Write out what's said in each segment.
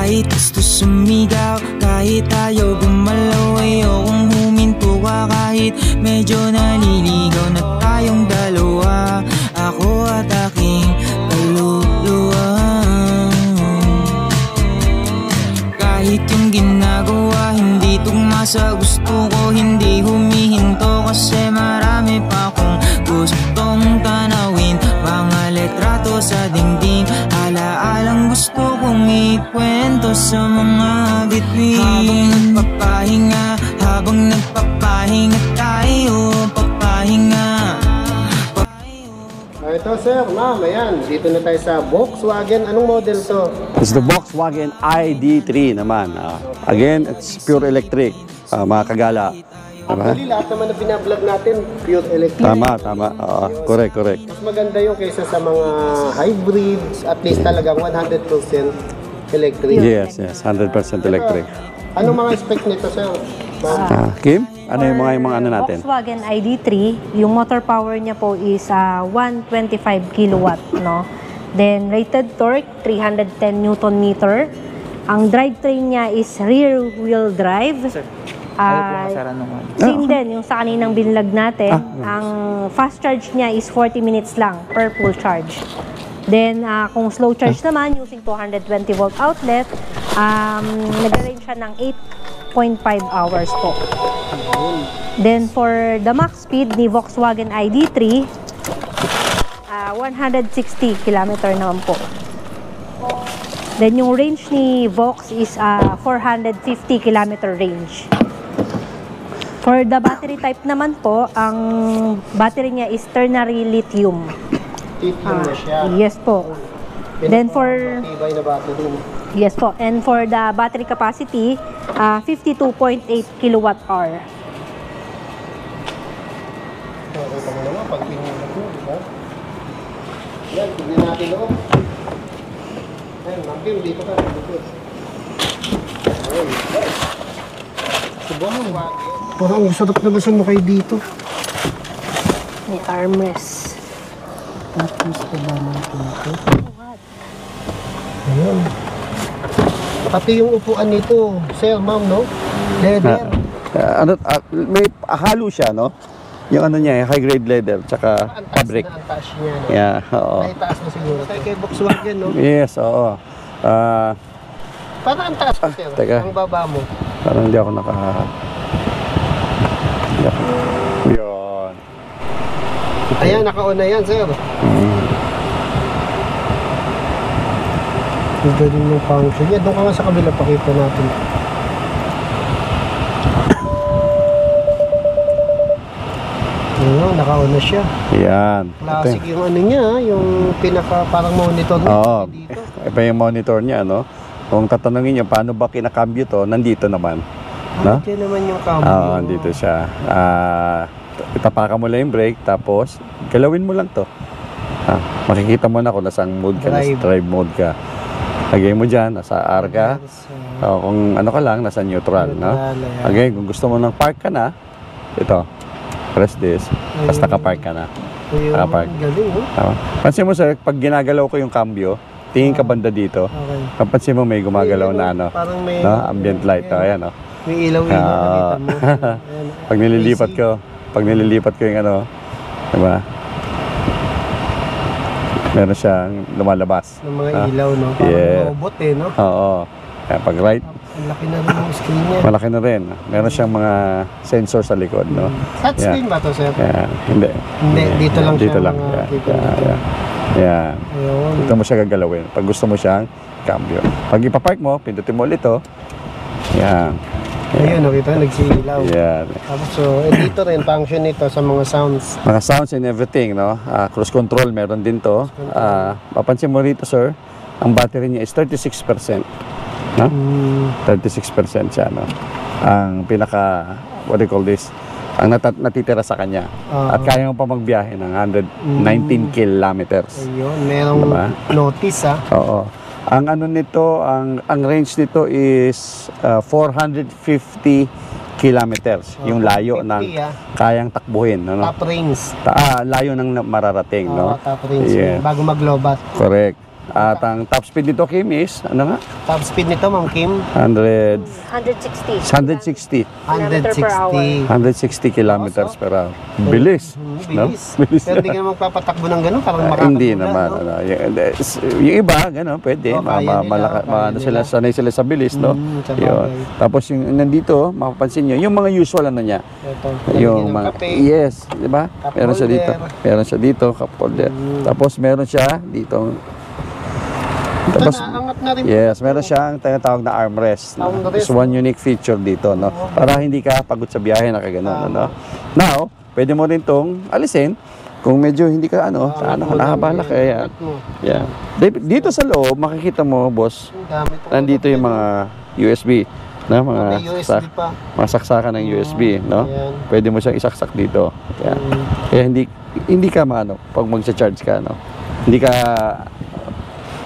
Kahit gusto sumigaw, kahit ayaw gumalaw, ayokong huminto ka kahit medyo naliligaw na tayong dalawa, ako at aking kaluluwa. Kahit yung ginagawa hindi tugma sa gusto ko, hindi humihinto kasi marami pa akong gustong tanawin. Mga letrato sa dingding, alaalang gusto kong ikwento sa mga bituin. Habang nagpapahinga tayo, papahinga. Ito sir, ma'am, ayan, dito na tayo sa Volkswagen. Anong model to? It's the Volkswagen ID3 naman. Again, it's pure electric, mga kagala. Actually, lahat naman na binablog natin, pure electric. Tama. Correct. Mas maganda yung kaysa sa mga hybrids, at least talagang 100% electric. Yes, 100% electric. Anong mga spec nito, sir? Kim, ano yung mga ano natin? Volkswagen ID3, yung motor power niya po is 125 kilowatt, no? Then rated torque 310 Newton meter. Ang drivetrain niya is rear wheel drive. Same din yung sa kaninang binlog natin. Ang fast charge niya is 40 minutes lang per full charge. Then kung slow charge naman using 220 volt outlet, nag-range siya ng 8.5 hours po. Then for the max speed ni Volkswagen ID3, 160 km naman po. Then yung range ni Vox is 450 km range. For the battery type naman po, ang battery niya is ternary lithium. Lithium na siya. Yes po. Then for Matibay na battery. yes po. And for the battery capacity, 52.8 kilowatt hour. Nakita mo naman, pag pinulog mo, di ba? Yan, tignan natin ako. Ayun, Ma'am Kim, dito ka. Ayun, guys. Subong, parang sarap na ba sa mukhay dito? May armrest. Tapos pa ba natin ito? Ayun. Pati yung upuan nito, sir, ma'am, no? Leather. May halo siya, no? Yung ano niya, high grade leather, tsaka fabric. Ang taas niya, no? Yeah, oo. Ay, taas na siguro. Kay Volkswagen, no? Yes, oo. Parang ang taas ko, sir. Teka. Ang baba mo. Parang hindi ako Yun. Ayan, naka-on na yan, sir. Ang galing ng function niya. Doon ka nga sa kabila, pakita natin. Ayun, naka-on na siya. Yan. Classic yung ano niya, yung pinaka parang monitor niya. Oo. Dito. Iba yung monitor niya, no? Kung tatanungin niyo paano ba kinakambyo to, nandito naman. No? Ito naman yung cambio. Oo, nandito siya. Itapakan mo lang yung brake, tapos galawin mo lang to. Makikita mo na kung nasang mode ka, nasa drive mode ka. Lagay mo dyan, nasa R ka. Kung ano ka lang, nasa neutral. No? Okay, kung gusto mo ng park ka na, ito, press this, tapos naka-park ka na. Naka-park. Galing, oh. Pansin mo sir, pag ginagalaw ko yung cambio, tingin ka banda dito. Okay. Kapansin mo may gumagalaw na ano, parang may, no? Ambient light. Ayan, no? may ilaw-ilaw nakita mo. Ayan. Pag nililipat ko yung ano, diba? Meron siyang lumalabas. Ng mga ilaw, no? Parang robot, eh, no? Oo. Kaya pag right, Ang laki na rin yung screen niya. malaki na rin. Meron siyang mga sensor sa likod, no? Touchscreen ba to, sir? Hindi. Hindi, dito lang Dito siya, lang. mga dito. Yan. Ayun. Dito mo siya gagalawin. Pag gusto mo siyang cambio. Pag ipapark mo, pindutin mo ulit to. Yan. Ayun, nakita, nagsilaw. Yan. Tapos, so, dito rin, function nito sa mga sounds. Mga sounds and everything, no? Cruise control, meron din to. Papansin mo rito, sir, ang battery niya is 36%. No? 36% siya, no? Ang pinaka, what do you call this? Ang natitira sa kanya. At kaya mo pa magbiyahe ng 119 kilometers. Ayun, merong Diba? notice, Oo. Ang ano nito, ang range nito is 450 kilometers. Yung layo 50, ng kayang takbuhin. Ano? Top range. Layo ng mararating, no? Top range. Yeah. Bago mag-lobat. Correct. At ang top speed nito, Kim, is, ano nga? Top speed nito, Ma'am Kim? 160. 160. Kilometer per hour. 160. 160 kilometers per hour. Bilis. No? Bilis. Bilis. Pero hindi ka naman magpapatakbo ng gano'n, parang makakagula. Hindi naman. no? Ano, yung iba, gano'n, pwede. Oh, kaya nila, kaya Sila, nila. sanay sila sa bilis, no? Sa bagay. Yun. Tapos yung nandito, mapapansin nyo, yung mga usual ano niya. Ito, Yung mga, kape. yes, di ba? Cup Meron siya dito. holder. Meron siya dito, cup holder. Tapos meron siya dito. Tapos, Angat na rin. yes, meron siyang tinatawag na armrest. No? Armrest, It's one unique feature dito, no? Para hindi ka pagod sa biyahe na kagano'n, ano? Now, pwede mo rin tong alisin kung medyo hindi ka nahabala ka. Yan. Yeah. Dito sa loob, makikita mo, boss, nandito yung mga USB, na mga May USB pa. mga saksakan ng USB, no? Ayan. Pwede mo siyang isaksak dito. Yan. Kaya hindi ka maano pag magcha-charge ka, no? Hindi ka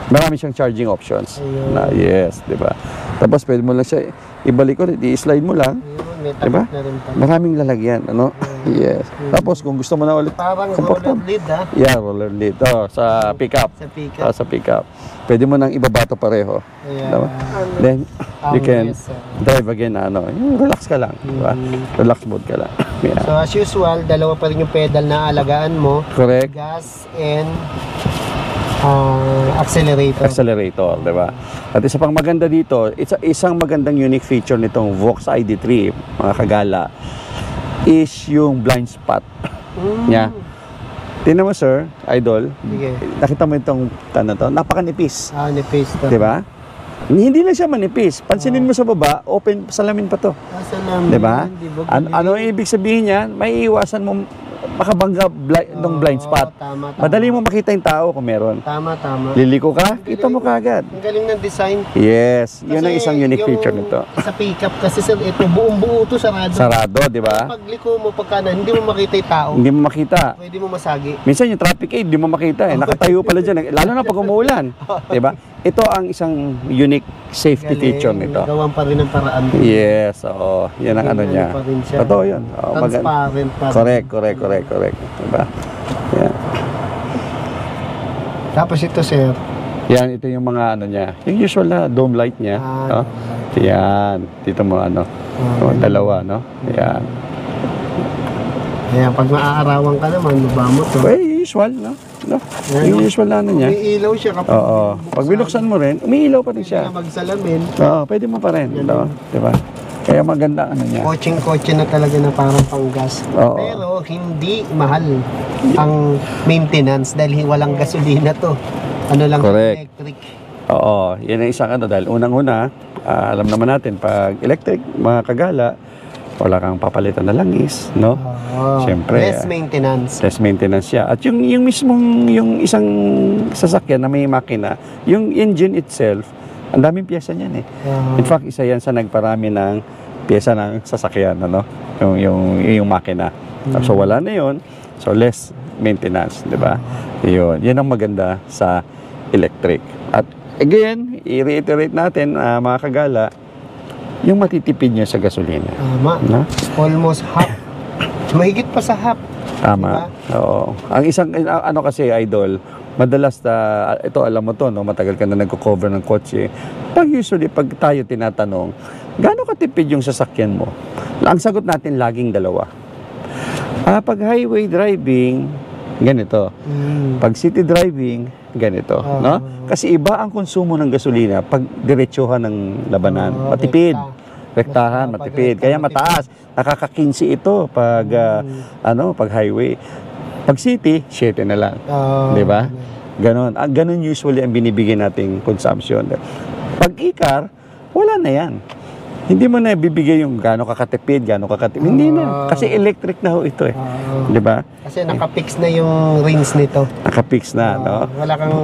marami siyang charging options. Ayun. Na yes, 'di ba? Tapos pwede mo lang siya ibalik ulit, i-slide mo lang, Ayun, may 'di ba? takip na rin pala. Maraming lalagyan, ano? Yes. Tapos kung gusto mo na ulit Parang comfortable. roller lid, ha? Yeah, roller lid. Oh, sa pickup. Sa pickup. Sa pickup. Pwede mo nang ibabato pareho. Ayan. Diba? Then you can Yes, sir. drive again, ano, yung relax ka lang, 'di ba? Relax mode ka lang. Yeah. So as usual, dalawa pa rin yung pedal na alagaan mo. Correct. Gas and accelerator. Accelerator, di ba? At isa pang maganda dito, isang magandang unique feature nitong Vox ID3, mga kagala, is yung blind spot niya. Tingnan mo, sir, idol, Sige. nakita mo itong to, napakanipis, Nipis to. di ba? Hindi lang siya manipis. Pansinin mo sa baba, open, salamin pa to. Salamin. Di ba? Di ba? Ano ang ibig sabihin niyan? May iwasan mo makabangga ng blind spot. Tama. Madali mo makita yung tao kung meron. Tama. Liliko ka, kita mo kaagad. Ang galing ng design. Yes, yun ang Kasi isang unique yung feature nito. Sa pickup kasi sir, ito buong buo to sarado. Sarado, di ba? Pag liko mo pagka hindi mo makita yung tao, Hindi mo makita. pwede mo masagi. Minsan yung traffic aid, di mo makita eh. Nakatayo pala dyan. Lalo na pag umuulan. Di ba? Ito ang isang unique safety feature nito. Gawan pa rin ng paraan. Yes, oo. Yan ang ano niya. pa rin siya. Totoo yun. Oo, Transparent pa rin. Correct. Diba? Yan. Tapos ito sir, Yan, ito yung mga ano niya. Yung usual na dome light niya. no? Yan. Dito mo ano. Dalawa, no? Yan. ayan, pag maaarawan ka naman, baba mo to. Well, usual, no? Yung usual na ano niya. Umiilaw siya kapag Oo. Pag binuksan mo rin, umiilaw pa rin siya siya. magsalamin. Oo, pwede mo pa rin. No? Diba? Kaya maganda ano niya. Kotseng-kotse na talaga na parang panggas. Oo. Pero hindi mahal ang maintenance dahil walang gasolina to. Ano lang Correct. electric. Oo, yan ang isang ano. Dahil unang-una, alam naman natin, pag electric, mga kagala, wala kang papalitan na langis, no? Oo. Siyempre, Less maintenance. Less maintenance siya. At yung mismong, yung isang sasakyan na may makina, yung engine itself, ang daming pyesa niyan eh. In fact, isa yan sa nagparami ng pyesa ng sasakyan, ano? Yung makina. So, wala na yun. So, less maintenance, di ba? Yun. Yan ang maganda sa electric. At again, i-reiterate natin, mga kagala, yung matitipid niya sa gasolina. Tama. No? Almost half. Mahigit pa sa half. Tama. Oo. Ang isang, ano kasi, idol, madalas ito alam mo to, no? Matagal ka na nagko-cover ng kotse. Pag tayo tinatanong, gaano katipid yung sasakyan mo? Ang sagot natin laging dalawa. Pag highway driving, ganito. Pag city driving, ganito. No? Kasi iba ang konsumo ng gasolina pag diretsuhan ng labanan. Matipid. Rektahan, matipid. Kaya mataas. Nakaka-15 ito pag, pag highway. Pag city, 7 na lang. Di ba? Ganon. Ganon usually ang binibigay nating consumption. Pag e-car, wala na yan. Hindi mo na bibigay yung gaano kakatipid, Hindi na. Kasi electric na ho ito eh. Di ba? Kasi nakapix na yung rings nito. Nakapix na, no? Wala kang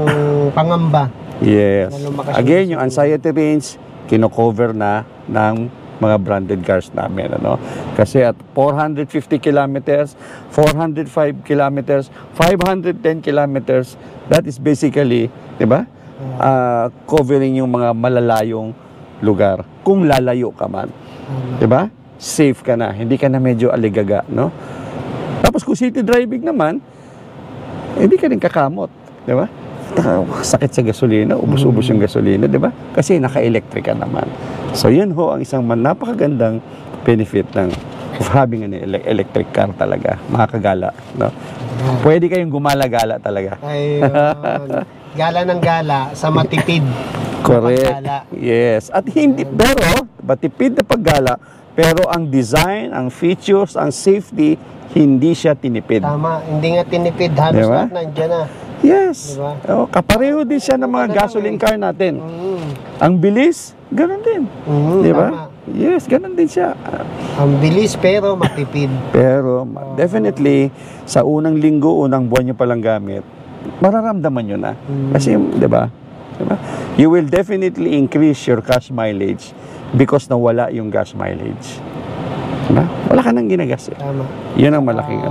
pangamba. Yes. Na lumakas Again, yung anxiety range, kino-cover na ng mga branded cars namin, ano? Kasi at 450 kilometers, 405 kilometers, 510 kilometers, that is basically, di ba? Covering yung mga malalayong lugar. Kung lalayo ka man. Di ba? Safe ka na. Hindi ka na medyo aligaga, no? Tapos kung city driving naman, hindi ka rin kakamot. Di ba? sakit sa gasolina, ubos-ubos yung gasolina, di ba? Kasi naka-electric ka naman. So yun ho ang isang napakagandang benefit of having an electric car talaga, mga kagala. No? Pwede kayong gumala-gala talaga. Ayun. Gala ng gala sa matipid. Correct. Paggala. Yes. At hindi, pero, matipid na paggala, pero ang design, ang features, ang safety, hindi siya tinipid. Tama, hindi nga tinipid. Halos Diba? lahat nandiyan na. Yes. Diba? Oh, kapareho din siya ng mga gasoline car natin. Mm. Ang bilis, ganun din. Di ba? Tama. Yes, ganun din siya. Ang bilis pero matipid. Pero definitely, sa unang linggo, unang buwan nyo palang gamit, mararamdaman nyo na. Kasi, di ba? Diba? You will definitely increase your cash mileage because nawala yung gas mileage. Diba? Wala ka nang ginagas. Tama. Yun ang malaking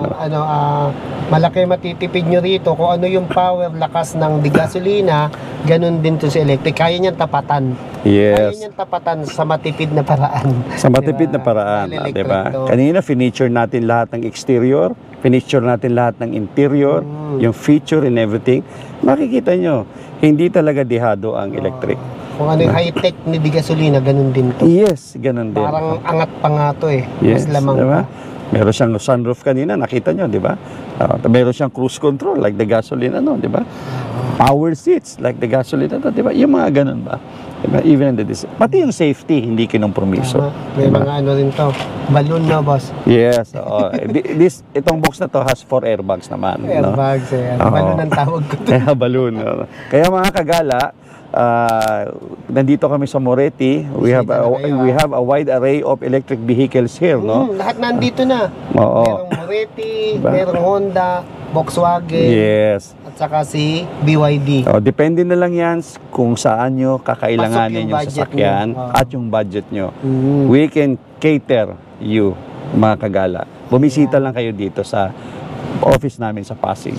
Malaki matitipid nyo rito kung ano yung power, lakas ng gasolina, ganun din to sa electric. Kaya niyang tapatan. Kaya Yes. niyang tapatan sa matipid na paraan. Sa matipid Diba? na paraan, Dahil di ba? electric to. Kanina, finiture natin lahat ng exterior, finiture natin lahat ng interior, yung feature and everything. Makikita nyo, hindi talaga dihado ang electric. Kung ano yung high-tech ni gasolina, ganun din to. Yes, ganun din. Parang angat pa nga to eh. Yes, Mas lamang diba? pa. Meron siyang sunroof kanina, nakita nyo, di ba? Meron siyang cruise control like the gasoline, di ba? Power seats like the gasoline, di ba? Yung mga ganun ba? Diba? Even in the design. Pati yung safety, hindi kinumpromiso. Tama. May Diba? mga ano rin to. Balloon na, boss. Yes. Itong box na to has 4 airbags naman. No? Airbags eh. Oo. Balloon ang tawag ko to. Kaya balloon. No? Kaya mga kagala, nandito kami sa Moretti. We have a wide array of electric vehicles here, no? Lahat nandito na. Oo. Merong Moretti, Diba? merong Honda, Volkswagen, Yes. at saka si BYD. Depende na lang yan kung saan nyo kakailanganin Pasok yung yung budget sasakyan nyo. at yung budget nyo. Mm. We can cater you, mga kagala. Bumisita lang kayo dito sa office namin sa Pasig.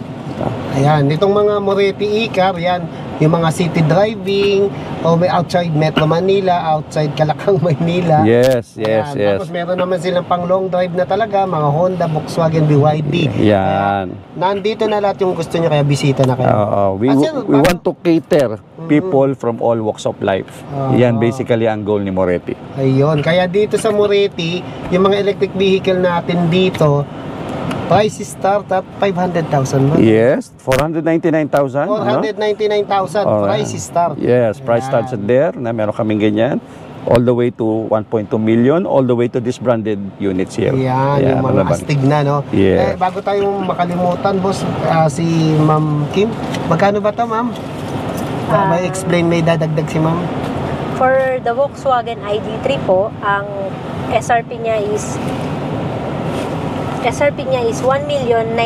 Ayan, itong mga Moretti e-car, yan, yung mga city driving, o may outside Metro Manila, outside Calacang, Maynila. Yes, Ayan. yes, yes. Tapos meron naman silang pang long drive na talaga, mga Honda, Volkswagen, BYD. Yan. Nandito na lahat yung gusto nyo, kaya bisita na kayo. We want to cater people from all walks of life. Yan basically ang goal ni Moretti. Ayun, kaya dito sa Moretti, yung mga electric vehicle natin dito, price start at 500,000 ba? Yes, 499,000. 499,000 price start. Yes, price starts at there na meron kaming ganyan. All the way to 1.2 million, all the way to these branded units here. Yan, yung mga astig na, no? Yeah. Bago tayo makalimutan, boss, si Ma'am Kim, magkano ba ito, ma'am? May explain, may dadagdag si ma'am. For the Volkswagen ID3 po, ang SRP niya is 1,950,000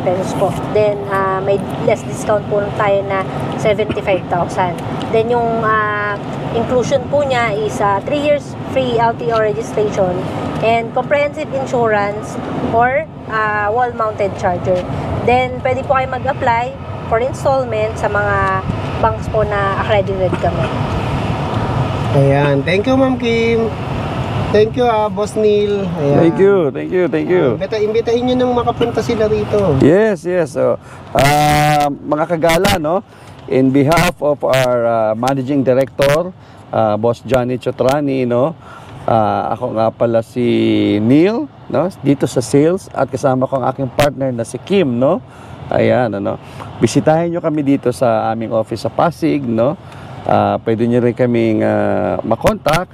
pesos po. Then, may less discount po tayo na 75,000. Then, yung inclusion po niya is 3 years free LTO registration and comprehensive insurance or wall-mounted charger. Then, pwede po kayo mag-apply for installment sa mga banks po na accredited kami. Ayan, thank you, Ma'am Kim. Thank you, Boss Neil. Ayan. Thank you. Imbitahin nyo nang makapunta sila rito. Yes. So, mga kagala, no? In behalf of our Managing Director, Boss Johnny Chotrani, no? Ako nga pala si Neil, no? Dito sa sales at kasama ko ang aking partner na si Kim, no? Ayan, ano? Bisitahin nyo kami dito sa aming office sa Pasig, no? Pwede nyo rin kaming makontak.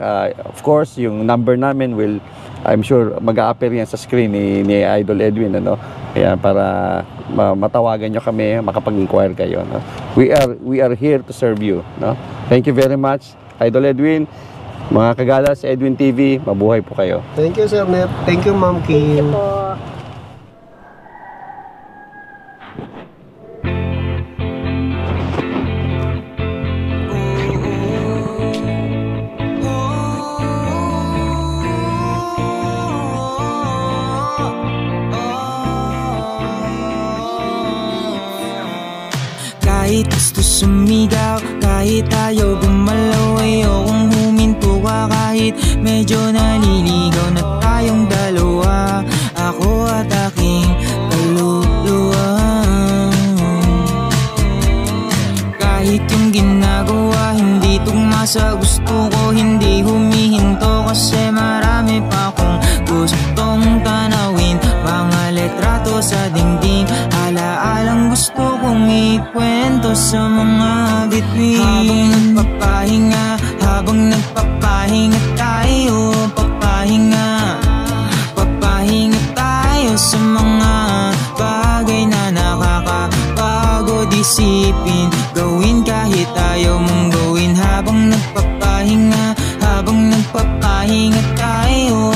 Of course, yung number namin will, I'm sure, mag-a-appear yan sa screen ni Idol Edwin, ano? Ayan, para matawagan nyo kami, makapag-inquire kayo, no? We are here to serve you, no? Thank you very much, Idol Edwin. Mga kagala sa Edwin TV, mabuhay po kayo. Thank you, Sir Net. Thank you, Ma'am Kim. Thank you po. Kahit gusto sumigaw, kahit ayaw gumalaw, ayokong huminto ka kahit medyo naliligaw na tayong dalawa, ako at aking kaluluwa. sa gusto ko hindi humihinto, kasi marami pa akong gustong tanawin. Mga letrato sa dingding, alaalang gusto kong ikwento sa mga bituin. Habang nagpapahinga tayo, papahinga tayo sa mga bagay na nakakapagod isipin, gawin kahit ayaw mong gawin. Habang nagpapahinga tayo,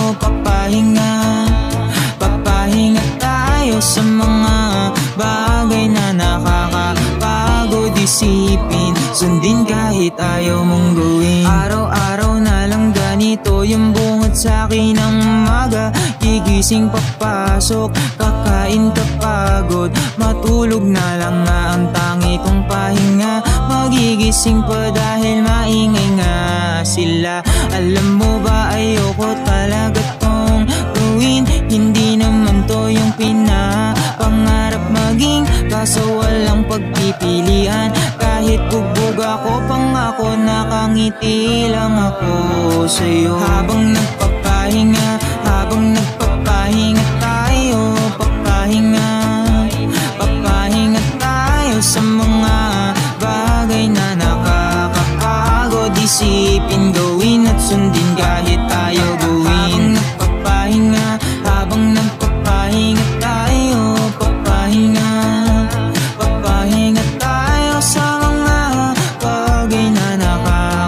papahinga tayo sa mga bagay na nakakapagod isipin, sundin kahit ayaw mong gawin. Araw-araw na lang ganito yung bungad sa'kin ng umaga. Gigising papasok, kakain kapagod, matulog na lang nga ang tangi kong pahinga. Magigising pa dahil maingay nga sila. Alam mo ba ayoko talaga tong gawin, hindi naman to yung pinapangarap maging, kaso walang pagpipilian. Kahit bugbog ako, pangako nakangiti lang ako sa'yo. Habang nagpapahinga tayo, papahinga tayo sa mga bagay na nakakapagod isipin, gawin at sundin kahit